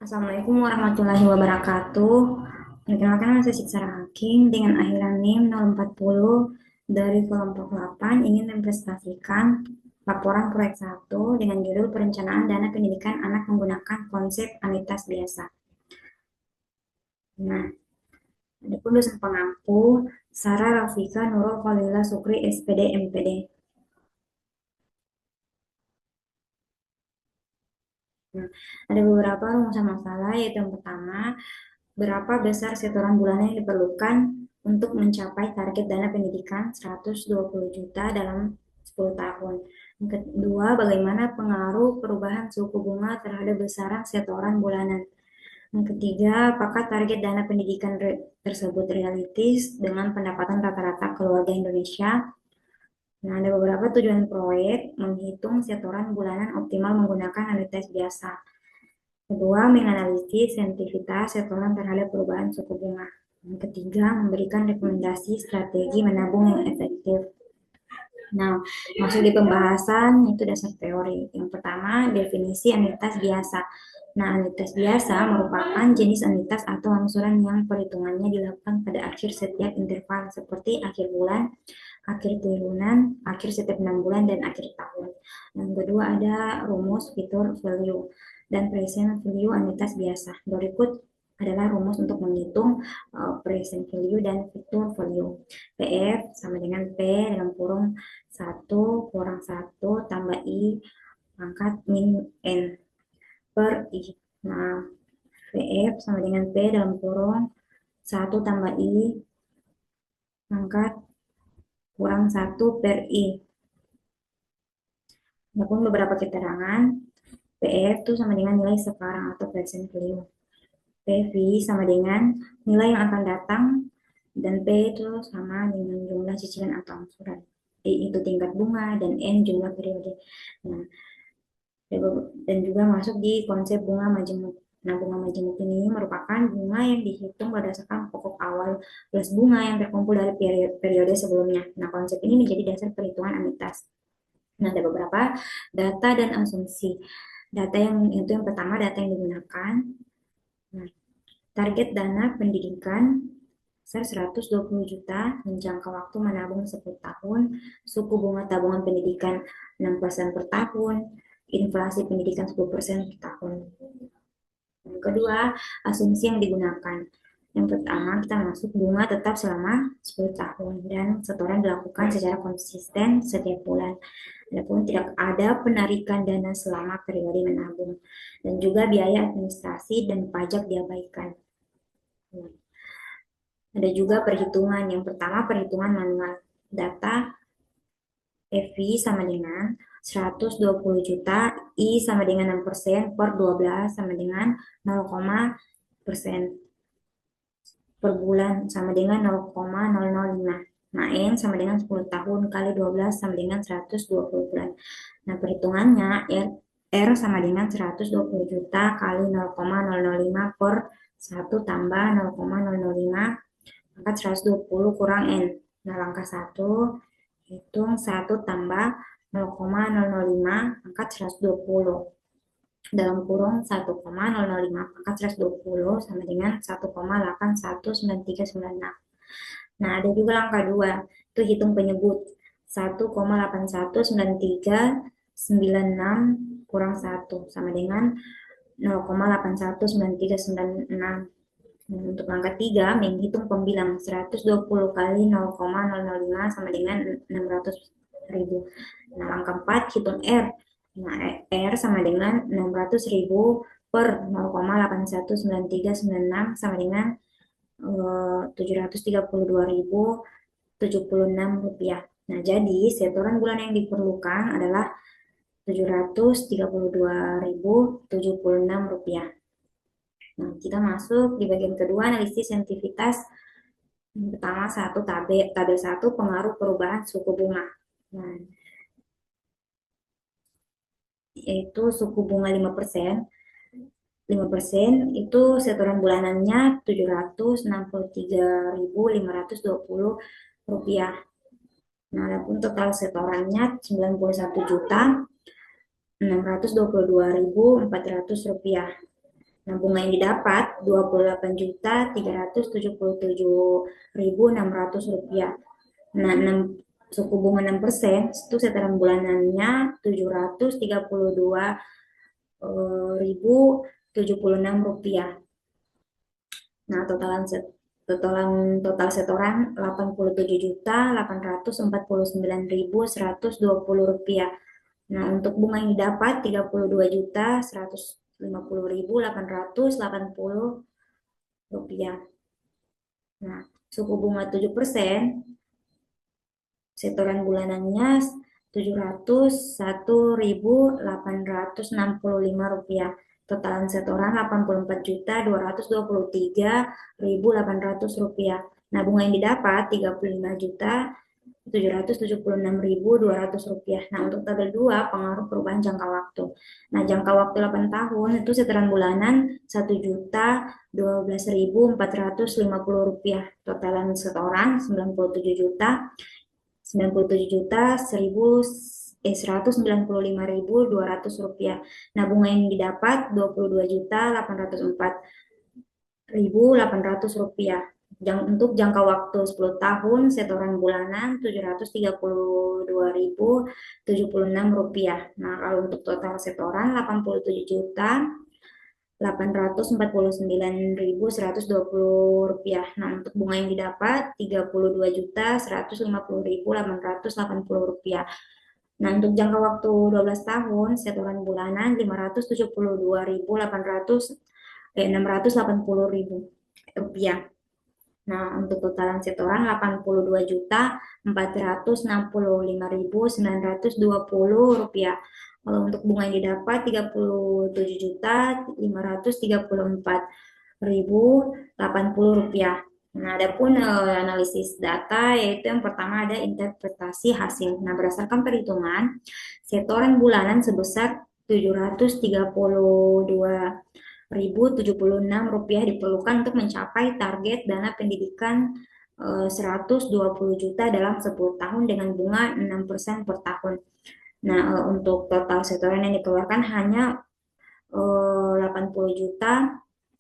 Assalamualaikum warahmatullahi wabarakatuh. Perkenalkan nama saya Siksara Hakim dengan akhiran NIM 040 dari kelompok 8 ingin mempresentasikan laporan proyek 1 dengan judul Perencanaan Dana Pendidikan Anak menggunakan konsep anitas biasa. Nah, adapun dosen pengampu Sarah Rafika Nurul Khalila Sukri SPD MPD. Nah, ada beberapa rumusan masalah, yaitu yang pertama, berapa besar setoran bulanan yang diperlukan untuk mencapai target dana pendidikan 120 juta dalam 10 tahun. Yang kedua, bagaimana pengaruh perubahan suku bunga terhadap besaran setoran bulanan. Yang ketiga, apakah target dana pendidikan tersebut realistis dengan pendapatan rata-rata keluarga Indonesia? Nah, ada beberapa tujuan proyek menghitung setoran bulanan optimal menggunakan analisis biasa. Kedua, menganalisis sensitivitas setoran terhadap perubahan suku bunga. Yang ketiga, memberikan rekomendasi strategi menabung yang efektif. Nah, masuk di pembahasan itu dasar teori. Yang pertama, definisi anuitas biasa. Nah, anuitas biasa merupakan jenis anuitas atau angsuran yang perhitungannya dilakukan pada akhir setiap interval seperti akhir bulan, akhir tahunan, akhir setiap 6 bulan, dan akhir tahun. Yang kedua ada rumus fitur value dan present value anuitas biasa. Berikut adalah rumus untuk menghitung present value dan fitur value. PF sama dengan P dalam kurung 1 kurang 1 tambah I pangkat min N per I. Nah, PF sama dengan P dalam kurung 1 tambah I pangkat kurang 1 per I. Adapun beberapa keterangan, PF itu sama dengan nilai sekarang atau present value. PV sama dengan nilai yang akan datang, dan P itu sama dengan jumlah cicilan atau angsuran. I itu tingkat bunga, dan N jumlah periode. Nah, dan juga masuk di konsep bunga majemuk. Nah, bunga majemuk ini merupakan bunga yang dihitung berdasarkan pokok awal plus bunga yang terkumpul dari periode sebelumnya. Nah, konsep ini menjadi dasar perhitungan anuitas. Nah, ada beberapa data dan asumsi. Data yang itu yang pertama, data yang digunakan. Nah, target dana pendidikan sebesar 120 juta, menjangka waktu menabung 10 tahun, suku bunga tabungan pendidikan 6% per tahun, inflasi pendidikan 10% per tahun. Yang kedua, asumsi yang digunakan. Yang pertama, kita masuk bunga tetap selama 10 tahun dan setoran dilakukan secara konsisten setiap bulan. Adapun tidak ada penarikan dana selama periode menabung, dan juga biaya administrasi dan pajak diabaikan. Ada juga perhitungan. Yang pertama, perhitungan manual. Data FV sama dengan 120 juta, I sama dengan 6% per 12 sama dengan 0,% per bulan sama dengan 0,005. Nah, N sama dengan 10 tahun kali 12 sama dengan 120 bulan. Nah, perhitungannya R sama dengan 120 juta kali 0,005 per 1 tambah 0,005 maka 120 kurang N. Nah, langkah 1 hitung 1 tambah 0,005 angkat 120 dalam kurung 1,005 pangkat 120 sama dengan 1,81936. Nah, ada juga langkah 2, itu hitung penyebut. 1,81936 kurang 1 sama dengan 0,81936. Untuk langkah 3, menghitung pembilang. 120 kali 0,005 sama dengan 600.000. Nah, langkah 4, hitung R. Nah, R sama dengan 600.000 per 0,81936 sama dengan 732.076 rupiah. Nah, jadi setoran bulan yang diperlukan adalah 732.076 rupiah. Nah, kita masuk di bagian kedua, analisis sensitivitas. Yang pertama, tabel 1 pengaruh perubahan suku bunga. Nah, yaitu suku bunga 5%. 5% itu setoran bulanannya 763.520 rupiah. Nah, adapun total setorannya 91 juta 622.400 rupiah. Nah, bunga yang didapat Rp28.377.600. Nah, suku bunga 6% itu setoran bulanannya Rp732.076. Nah, total setoran Rp87.849.120. Nah, untuk bunga yang didapat Rp32.150.880. Nah, suku bunga 7%, setoran bulanannya Rp701.865. Totalan setoran Rp84.223.800. Nah, bunga yang didapat Rp35.776.200. Nah, untuk tabel 2 pengaruh perubahan jangka waktu. Nah, jangka waktu 8 tahun itu setoran bulanan Rp1.012.450. Totalan setoran Rp1.900.195.200. Nah, bunga yang didapat Rp22.804.800. Untuk jangka waktu 10 tahun, setoran bulanan Rp732.076. Nah, kalau untuk total setoran Rp82.849.120. Nah, untuk bunga yang didapat Rp32.150.880. Nah, untuk jangka waktu 12 tahun, setoran bulanan Rp680.680. Nah, untuk totalan setoran Rp87.465.920. Kalau untuk bunga yang didapat Rp37.534.080. Nah, adapun analisis data yaitu yang pertama ada interpretasi hasil. Nah, berdasarkan perhitungan, setoran bulanan sebesar Rp732.076 diperlukan untuk mencapai target dana pendidikan 120 juta dalam 10 tahun dengan bunga 6% per tahun. Nah, untuk total setoran yang dikeluarkan hanya 80 juta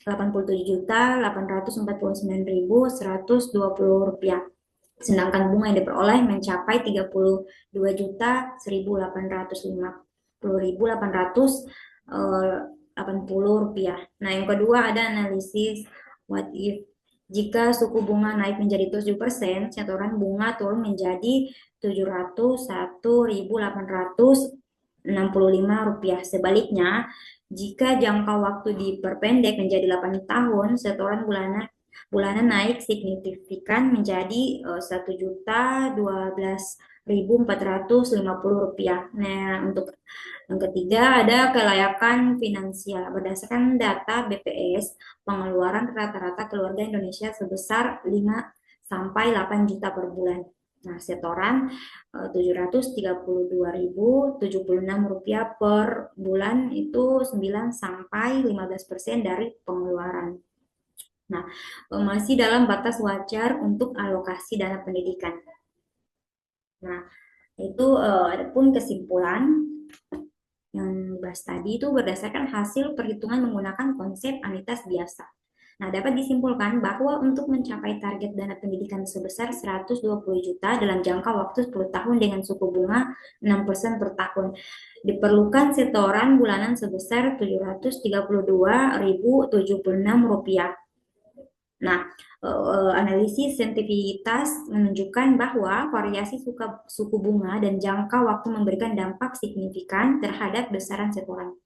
87.849.120 rupiah. Sedangkan bunga yang diperoleh mencapai 32.050.880 rupiah. Nah, yang kedua ada analisis what if. Jika suku bunga naik menjadi 7%, setoran bunga turun menjadi Rp701.865. Sebaliknya, jika jangka waktu diperpendek menjadi 8 tahun, setoran bulanan naik signifikan menjadi Rp1.012.450. Nah, untuk yang ketiga ada kelayakan finansial. Berdasarkan data BPS, pengeluaran rata-rata keluarga Indonesia sebesar 5 sampai 8 juta per bulan. Nah, setoran Rp732.076 per bulan itu 9 sampai 15% dari pengeluaran. Nah, masih dalam batas wajar untuk alokasi dana pendidikan. Nah, itu adapun kesimpulan yang dibahas tadi itu berdasarkan hasil perhitungan menggunakan konsep anitas biasa. Nah, dapat disimpulkan bahwa untuk mencapai target dana pendidikan sebesar 120 juta dalam jangka waktu 10 tahun dengan suku bunga 6% per tahun, diperlukan setoran bulanan sebesar Rp732.076. Nah, analisis sensitivitas menunjukkan bahwa variasi suku bunga dan jangka waktu memberikan dampak signifikan terhadap besaran setoran.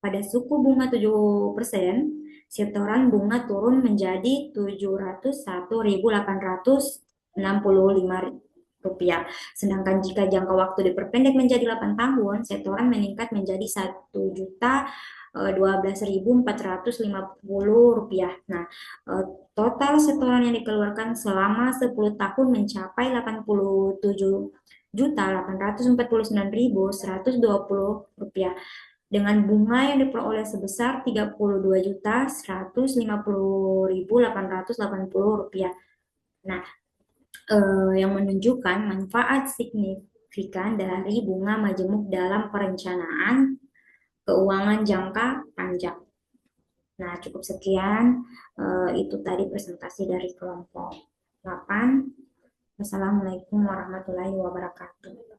Pada suku bunga 7%, setoran bunga turun menjadi Rp701.865. Sedangkan jika jangka waktu diperpendek menjadi 8 tahun, setoran meningkat menjadi Rp1.012.450. Nah, total setoran yang dikeluarkan selama 10 tahun mencapai Rp87.849.120 dengan bunga yang diperoleh sebesar Rp32.150.880. Nah, yang menunjukkan manfaat signifikan dari bunga majemuk dalam perencanaan keuangan jangka panjang. Nah, cukup sekian. Itu tadi presentasi dari kelompok 8. Wassalamualaikum warahmatullahi wabarakatuh.